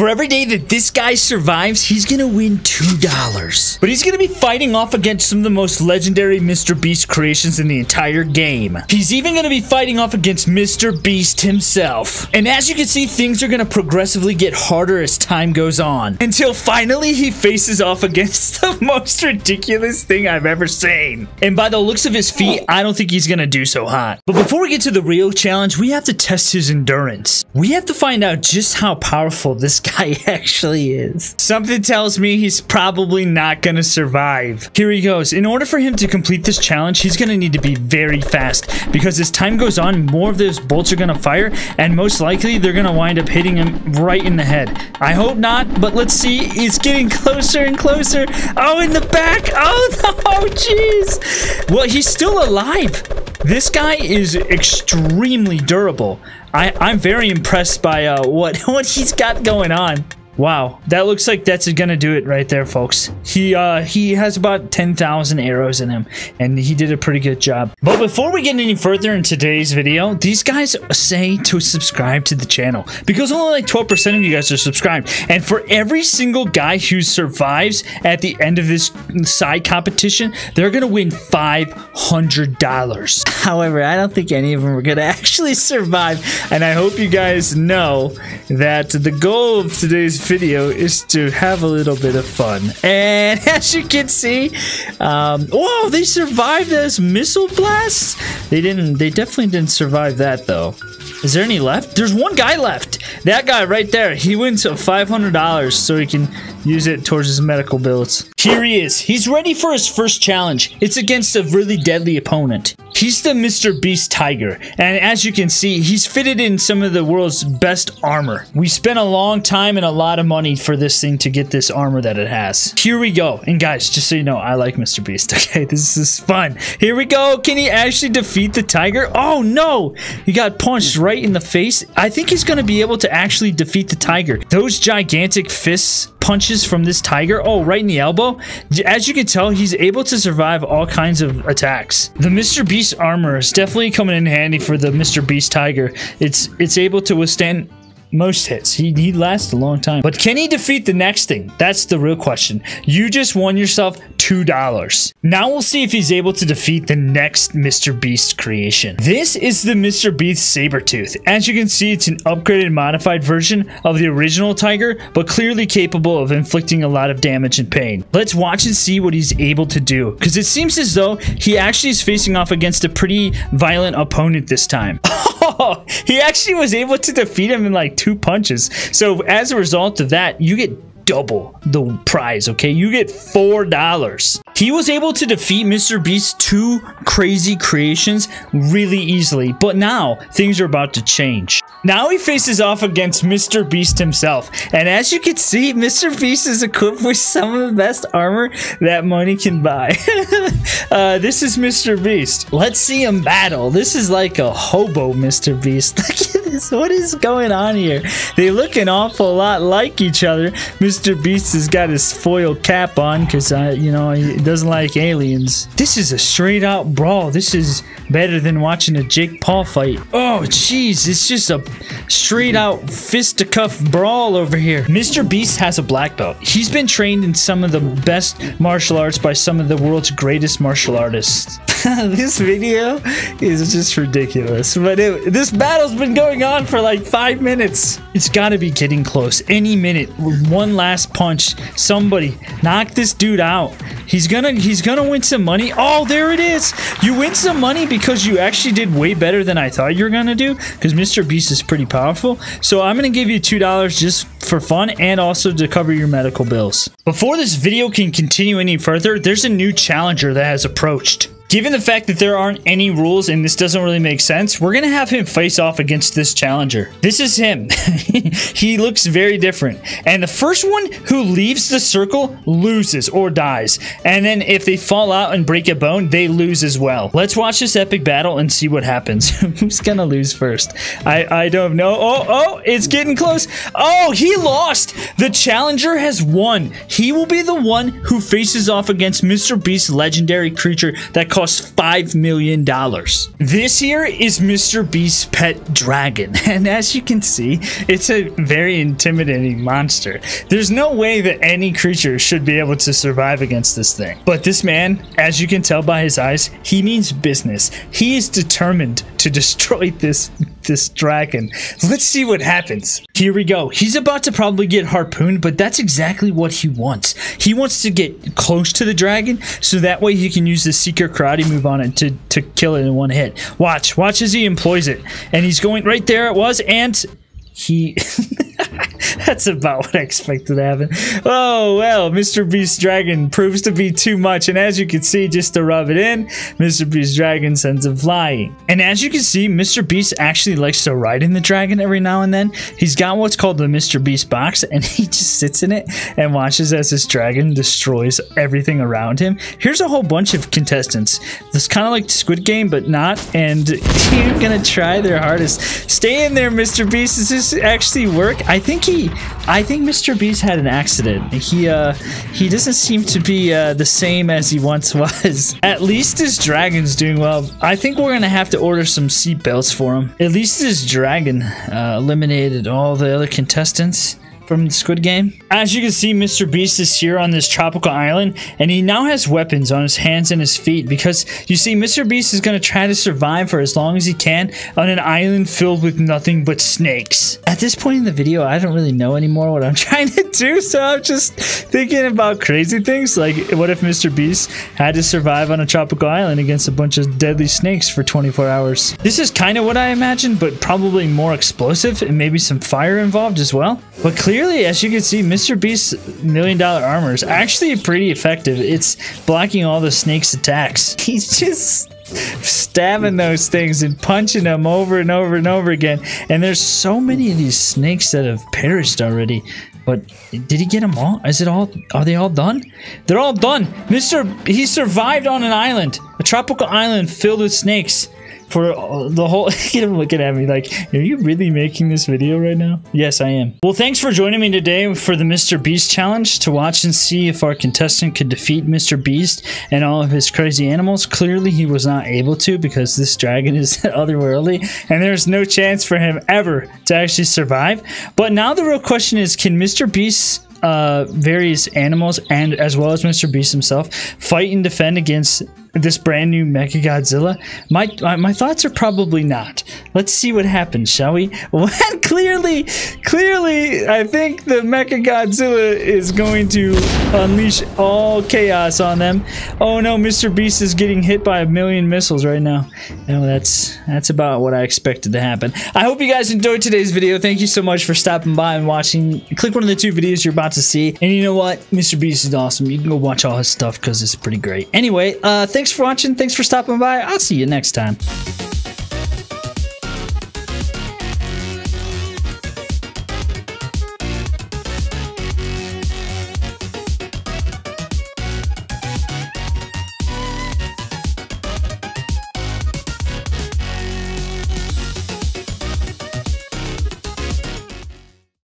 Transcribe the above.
For every day that this guy survives, he's gonna win $2. But he's gonna be fighting off against some of the most legendary MrBeast creations in the entire game. He's even gonna be fighting off against MrBeast himself. And as you can see, things are gonna progressively get harder as time goes on, until finally he faces off against the most ridiculous thing I've ever seen. And by the looks of his feet, I don't think he's gonna do so hot. But before we get to the real challenge, we have to test his endurance. We have to find out just how powerful this guy actually is. Something tells me he's probably not gonna survive. Here he goes. In order for him to complete this challenge, he's gonna need to be very fast, because as time goes on, more of those bolts are gonna fire, and most likely they're gonna wind up hitting him right in the head. I hope not, but let's see. It's getting closer and closer. Oh, in the back. Oh no, jeez. Well, he's still alive. This guy is extremely durable. I'm very impressed by what he's got going on. Wow, that looks like that's gonna do it right there, folks. He has about 10,000 arrows in him, and he did a pretty good job. But before we get any further in today's video, these guys say to subscribe to the channel, because only like 12% of you guys are subscribed. And for every single guy who survives at the end of this side competition, they're gonna win $500. However, I don't think any of them are gonna actually survive, and I hope you guys know that the goal of today's video is to have a little bit of fun. And as you can see, whoa, they survived those missile blasts. They definitely didn't survive that though. Is there any left? There's one guy left. That guy right there. He wins $500 so he can use it towards his medical bills. Here he is. He's ready for his first challenge. It's against a really deadly opponent. He's the MrBeast Tiger, and as you can see, he's fitted in some of the world's best armor. We spent a long time and a lot of money for this thing to get this armor that it has. Here we go. And guys, just so you know, I like MrBeast. Okay, this is fun. Here we go. Can he actually defeat the tiger? Oh no! He got punched right in the face. I think he's going to be able to actually defeat the tiger. Those gigantic fists punches from this tiger, oh, right in the elbow. As you can tell, he's able to survive all kinds of attacks. The MrBeast armor is definitely coming in handy for the MrBeast tiger. It's able to withstand most hits. He lasts a long time. But can he defeat the next thing? That's the real question. You just won yourself $2. Now we'll see if he's able to defeat the next MrBeast creation. This is the MrBeast Sabretooth. As you can see, it's an upgraded, modified version of the original tiger, but clearly capable of inflicting a lot of damage and pain. Let's watch and see what he's able to do, because it seems as though he actually is facing off against a pretty violent opponent this time. Oh, he actually was able to defeat him in like 2 punches. So as a result of that, you get double the prize, okay? You get $4. He was able to defeat MrBeast's 2 crazy creations really easily, but now things are about to change. Now he faces off against MrBeast himself, and as you can see, MrBeast is equipped with some of the best armor that money can buy. This is MrBeast. Let's see him battle. This is like a hobo MrBeast. Look at this. What is going on here? They look an awful lot like each other. MrBeast has got his foil cap on because, you know, he doesn't like aliens. This is a straight out brawl. This is better than watching a Jake Paul fight. Oh, jeez. It's just a straight out fisticuff brawl over here. MrBeast has a black belt. He's been trained in some of the best martial arts by some of the world's greatest martial artists. This video is just ridiculous, but this battle's been going on for like 5 minutes. It's got to be getting close. Any minute, one last punch, somebody knock this dude out. He's gonna win some money. Oh, there it is. You win some money because you actually did way better than I thought you were gonna do, because MrBeast is pretty powerful. So I'm gonna give you $2 just for fun and also to cover your medical bills. Before this video can continue any further, there's a new challenger that has approached. Given the fact that there aren't any rules and this doesn't really make sense, we're gonna have him face off against this challenger. This is him. He looks very different. And the first one who leaves the circle loses or dies. And then if they fall out and break a bone, they lose as well. Let's watch this epic battle and see what happens. Who's gonna lose first? I don't know. Oh, it's getting close. Oh, he lost. The challenger has won. He will be the one who faces off against MrBeast's legendary creature that calls cost $5 million. This here is MrBeast's pet dragon, and as you can see, it's a very intimidating monster. There's no way that any creature should be able to survive against this thing. But this man, as you can tell by his eyes, he means business. He is determined to destroy this dragon. Let's see what happens. Here we go. He's about to probably get harpooned, but that's exactly what he wants. He wants to get close to the dragon so that way he can use the secret karate move on it to kill it in one hit. Watch as he employs it. And he's going right there. It was, and he that's about what I expected to happen. Oh well, MrBeast Dragon proves to be too much, and as you can see, just to rub it in, MrBeast Dragon sends him flying. And as you can see, MrBeast actually likes to ride in the dragon every now and then. He's got what's called the MrBeast box, and he just sits in it and watches as this dragon destroys everything around him. Here's a whole bunch of contestants. This kind of like Squid Game, but not, and they're gonna try their hardest. Stay in there, MrBeast. Does this actually work? I think MrBeast had an accident. He doesn't seem to be the same as he once was. At least his dragon's doing well. I think we're gonna have to order some seatbelts for him. At least his dragon eliminated all the other contestants from the Squid Game. As you can see, MrBeast is here on this tropical island, and he now has weapons on his hands and his feet because, you see, MrBeast is going to try to survive for as long as he can on an island filled with nothing but snakes. At this point in the video, I don't really know anymore what I'm trying to do, so I'm just thinking about crazy things, like what if MrBeast had to survive on a tropical island against a bunch of deadly snakes for 24 hours? This is kind of what I imagined, but probably more explosive and maybe some fire involved as well. But clearly, as you can see, MrBeast's $1 million armor is actually pretty effective. It's blocking all the snake's attacks. He's just stabbing those things and punching them over and over and over again. And there's so many of these snakes that have perished already. But did he get them all? Is it all? Are they all done? They're all done. He survived on an island, a tropical island filled with snakes. For the whole, get him looking at me like, are you really making this video right now? Yes, I am. Well, thanks for joining me today for the MrBeast challenge to watch and see if our contestant could defeat MrBeast and all of his crazy animals. Clearly, he was not able to because this dragon is otherworldly and there's no chance for him ever to actually survive. But now the real question is, can MrBeast's various animals and as well as MrBeast himself fight and defend against this brand new Mechagodzilla? My thoughts are probably not. Let's see what happens, shall we? Well, clearly, I think the Mechagodzilla is going to unleash all chaos on them. Oh no, MrBeast is getting hit by 1,000,000 missiles right now. No, that's about what I expected to happen. I hope you guys enjoyed today's video. Thank you so much for stopping by and watching. Click one of the 2 videos you're about to see. And you know what? MrBeast is awesome. You can go watch all his stuff because it's pretty great. Anyway, thanks for watching. Thanks for stopping by. I'll see you next time.